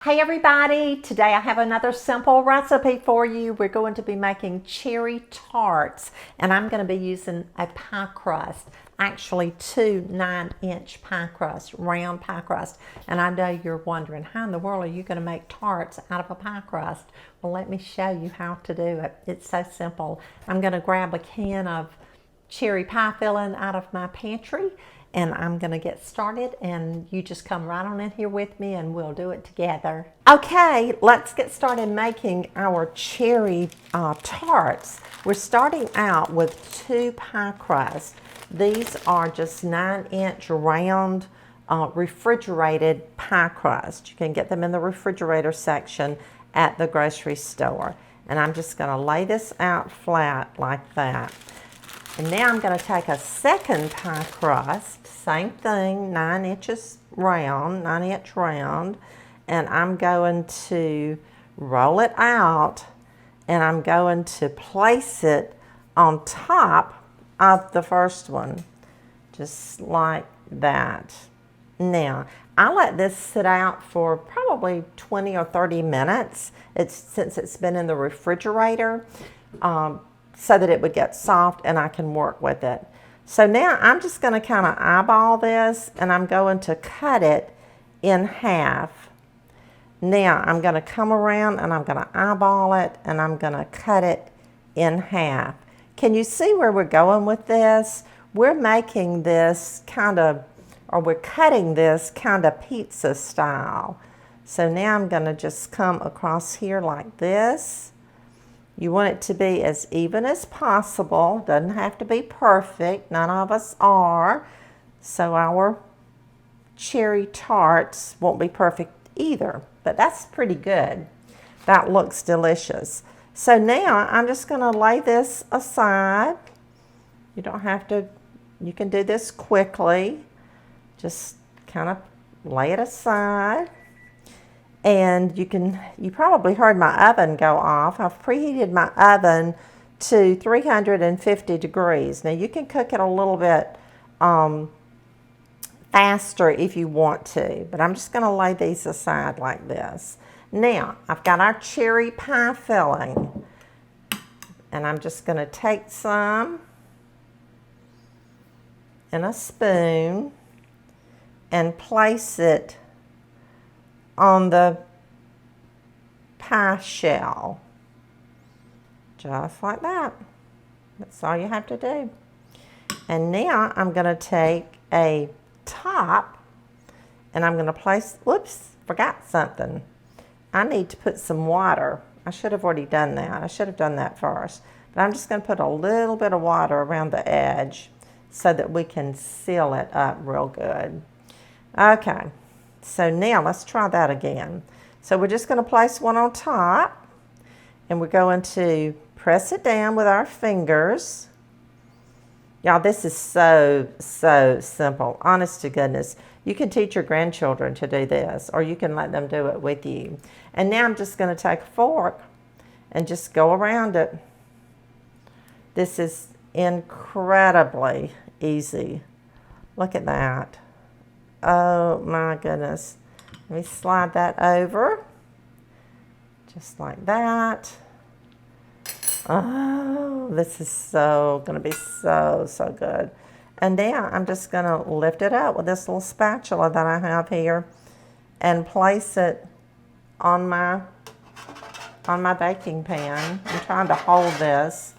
Hey everybody, today I have another simple recipe for you. We're going to be making cherry tarts and I'm going to be using a pie crust, actually two 9-inch pie crust, round pie crust. And I know you're wondering, how in the world are you going to make tarts out of a pie crust? Well, let me show you how to do it. It's so simple. I'm going to grab a can of cherry pie filling out of my pantry and I'm gonna get started, and you just come right on in here with me and we'll do it together. Okay, let's get started making our cherry tarts. We're starting out with 2 pie crusts. These are just 9-inch round refrigerated pie crust. You can get them in the refrigerator section at the grocery store. And I'm just gonna lay this out flat like that. And now I'm going to take a second pie crust, same thing, 9 inches round, 9-inch round, and I'm going to roll it out and I'm going to place it on top of the first one, just like that. Now, I let this sit out for probably 20 or 30 minutes since it's been in the refrigerator. So that it would get soft and I can work with it. So now I'm just going to kind of eyeball this and I'm going to cut it in half. Now I'm going to come around and I'm going to eyeball it and I'm going to cut it in half. Can you see where we're going with this? We're making this we're cutting this kind of pizza style. So now I'm going to just come across here like this. You want it to be as even as possible. Doesn't have to be perfect. None of us are. So our cherry tarts won't be perfect either. But that's pretty good. That looks delicious. So now I'm just going to lay this aside. You don't have to, you can do this quickly. Just kind of lay it aside. And you probably heard my oven go off. I've preheated my oven to 350 degrees. Now you can cook it a little bit faster if you want to, but I'm just going to lay these aside like this. Now I've got our cherry pie filling, and I'm just going to take some in a spoon and place it on the pie shell, just like that. That's all you have to do. And now I'm going to take a top and I'm going to place, whoops, forgot something. I need to put some water. I should have already done that. I should have done that first. But I'm just going to put a little bit of water around the edge so that we can seal it up real good. Okay. So now let's try that again. So we're just going to place one on top and we're going to press it down with our fingers. Y'all, this is so simple. Honest to goodness. You can teach your grandchildren to do this, or you can let them do it with you. And now I'm just going to take a fork and just go around it. This is incredibly easy. Look at that. Oh my goodness. Let me slide that over. Just like that. Oh, this is going to be so good. And now I'm just going to lift it up with this little spatula that I have here and place it on my baking pan. I'm trying to hold this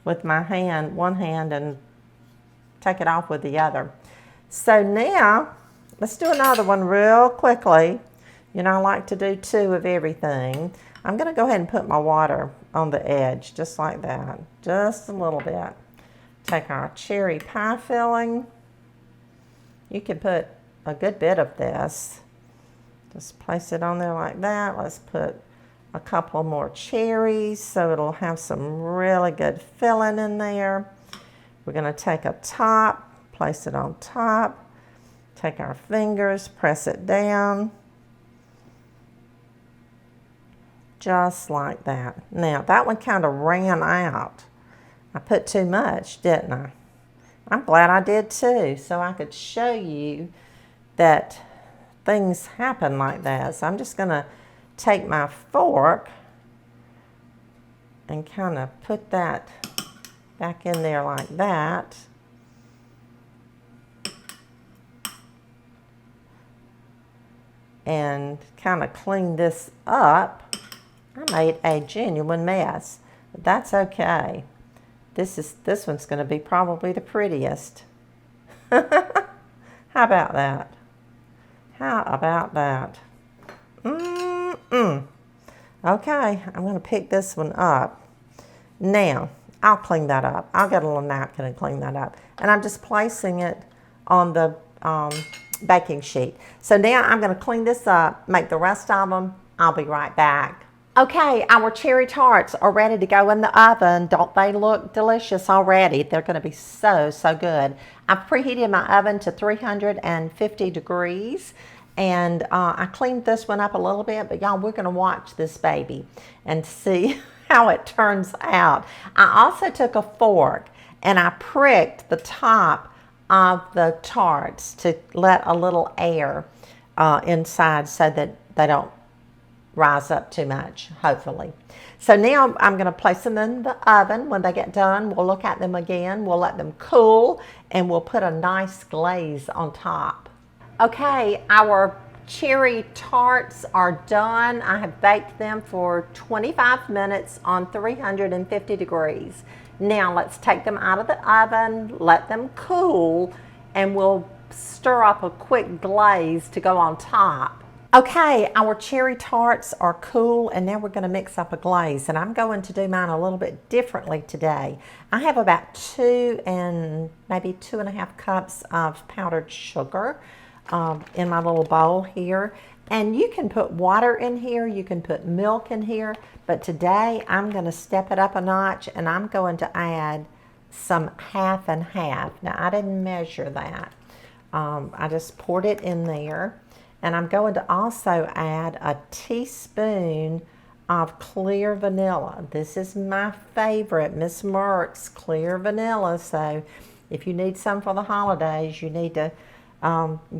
with my hand, one hand, and take it off with the other. So now, let's do another one real quickly. You know, I like to do 2 of everything. I'm going to go ahead and put my water on the edge, just like that. Just a little bit. Take our cherry pie filling. You can put a good bit of this. Just place it on there like that. Let's put a couple more cherries so it'll have some really good filling in there. We're going to take a top, place it on top. Take our fingers, press it down, just like that. Now, that one kind of ran out. I put too much, didn't I? I'm glad I did too, so I could show you that things happen like that. So I'm just going to take my fork and kind of put that back in there like that. And kind of clean this up. I made a genuine mess, but that's okay. This one's going to be probably the prettiest. How about that? How about that? Okay, I'm going to pick this one up. Now, I'll clean that up. I'll get a little napkin and clean that up. And I'm just placing it on the baking sheet. So now I'm going to clean this up, make the rest of them. I'll be right back. Okay, our cherry tarts are ready to go in the oven. Don't they look delicious already? They're going to be so, so good. I've preheated my oven to 350 degrees. And I cleaned this one up a little bit, but y'all, we're going to watch this baby and see how it turns out. I also took a fork and I pricked the top of the tarts to let a little air inside so that they don't rise up too much, hopefully. So now I'm going to place them in the oven. When they get done, we'll look at them again. We'll let them cool and we'll put a nice glaze on top. Okay, our cherry tarts are done. I have baked them for 25 minutes on 350 degrees. Now let's take them out of the oven, let them cool, and we'll stir up a quick glaze to go on top. Okay, our cherry tarts are cool, and now we're going to mix up a glaze, and I'm going to do mine a little bit differently today. I have about 2 and maybe 2.5 cups of powdered sugar in my little bowl here, and you can put water in here, you can put milk in here, but today I'm going to step it up a notch, and I'm going to add some half and half. Now I didn't measure that. I just poured it in there. And I'm going to also add a teaspoon of clear vanilla. This is my favorite, Miss Merck's clear vanilla. So if you need some for the holidays, you need to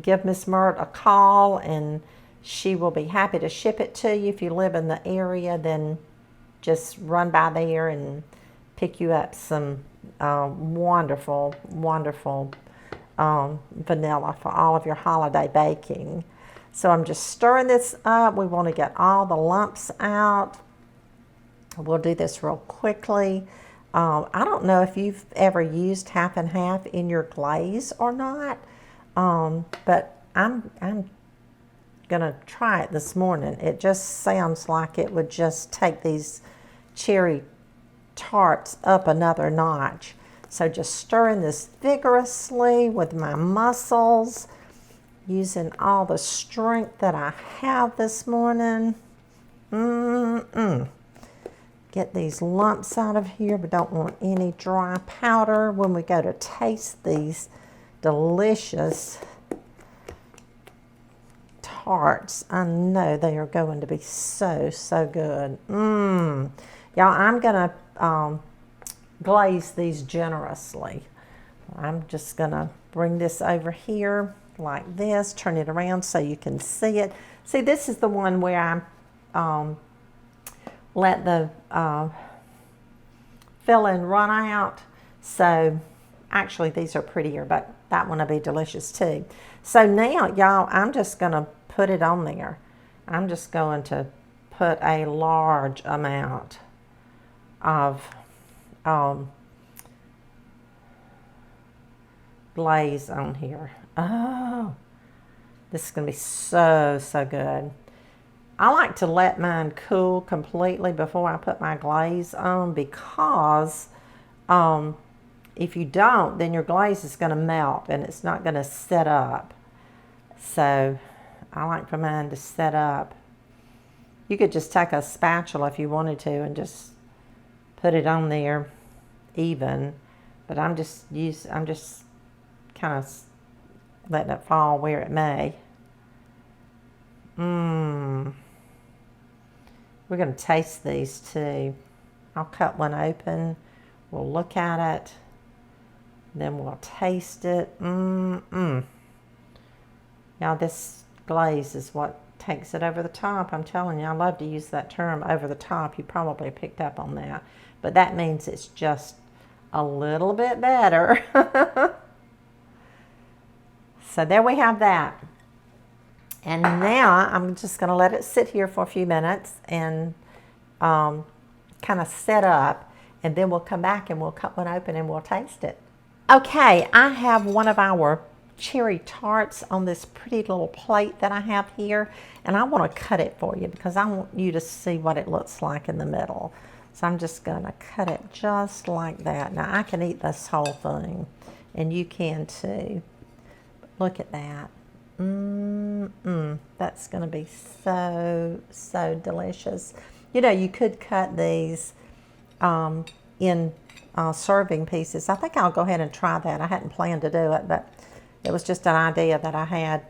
give Miss Merck a call and she will be happy to ship it to you. If you live in the area, then just run by there and pick you up some wonderful, wonderful vanilla for all of your holiday baking. So I'm just stirring this up. We want to get all the lumps out. We'll do this real quickly. I don't know if you've ever used half and half in your glaze or not, but I'm gonna try it this morning. It just sounds like it would just take these cherry tarts up another notch. So just stirring this vigorously with my muscles, using all the strength that I have this morning. Get these lumps out of here, but don't want any dry powder when we go to taste these delicious tarts. I know they are going to be so, so good. Y'all, I'm gonna glaze these generously. I'm just gonna bring this over here like this, turn it around so you can see it. See, this is the one where I let the fill-in run out. So actually these are prettier, but that one will be delicious too. So now, y'all, I'm just gonna put it on there. I'm just going to put a large amount of glaze on here. Oh, this is going to be so, so good. I like to let mine cool completely before I put my glaze on because if you don't, then your glaze is going to melt and it's not going to set up. So I like for mine to set up. You could just take a spatula if you wanted to and just put it on there even, but I'm just kind of letting it fall where it may. We're going to taste these too. I'll cut one open. We'll look at it. Then we'll taste it. Now this glaze is what takes it over the top. I'm telling you, I love to use that term, over the top. You probably picked up on that. But that means it's just a little bit better. So there we have that. And now I'm just going to let it sit here for a few minutes and kind of set up. And then we'll come back and we'll cut one open and we'll taste it. Okay, I have one of our cherry tarts on this pretty little plate that I have here, and I want to cut it for you because I want you to see what it looks like in the middle. So I'm just going to cut it just like that. Now I can eat this whole thing, and you can too. Look at that. That's going to be so delicious. You know, you could cut these in serving pieces. I think I'll go ahead and try that. I hadn't planned to do it, but it was just an idea that I had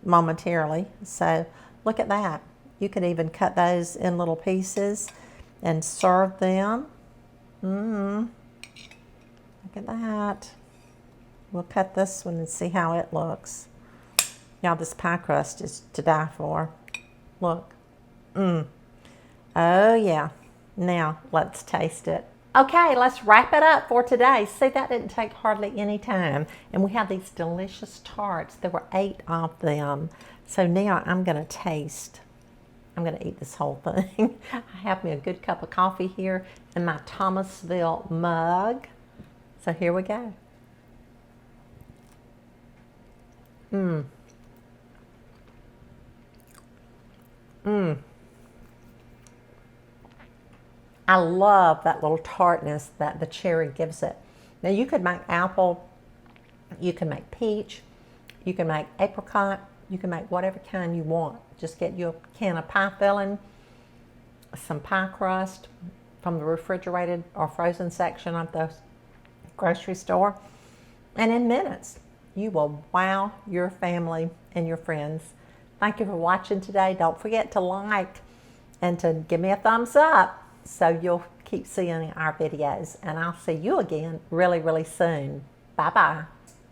momentarily. So look at that. You can even cut those in little pieces and serve them. Look at that. We'll cut this one and see how it looks. Now this pie crust is to die for. Look. Oh yeah. Now let's taste it. Okay, let's wrap it up for today. See, that didn't take hardly any time. And we have these delicious tarts. There were 8 of them. So now I'm going to taste. I'm going to eat this whole thing. I have me a good cup of coffee here in my Thomasville mug. So here we go. I love that little tartness that the cherry gives it. Now you could make apple, you can make peach, you can make apricot, you can make whatever kind you want. Just get you a can of pie filling, some pie crust from the refrigerated or frozen section of the grocery store, and in minutes you will wow your family and your friends. Thank you for watching today. Don't forget to like and to give me a thumbs up so you'll keep seeing our videos. And I'll see you again really soon. Bye-bye.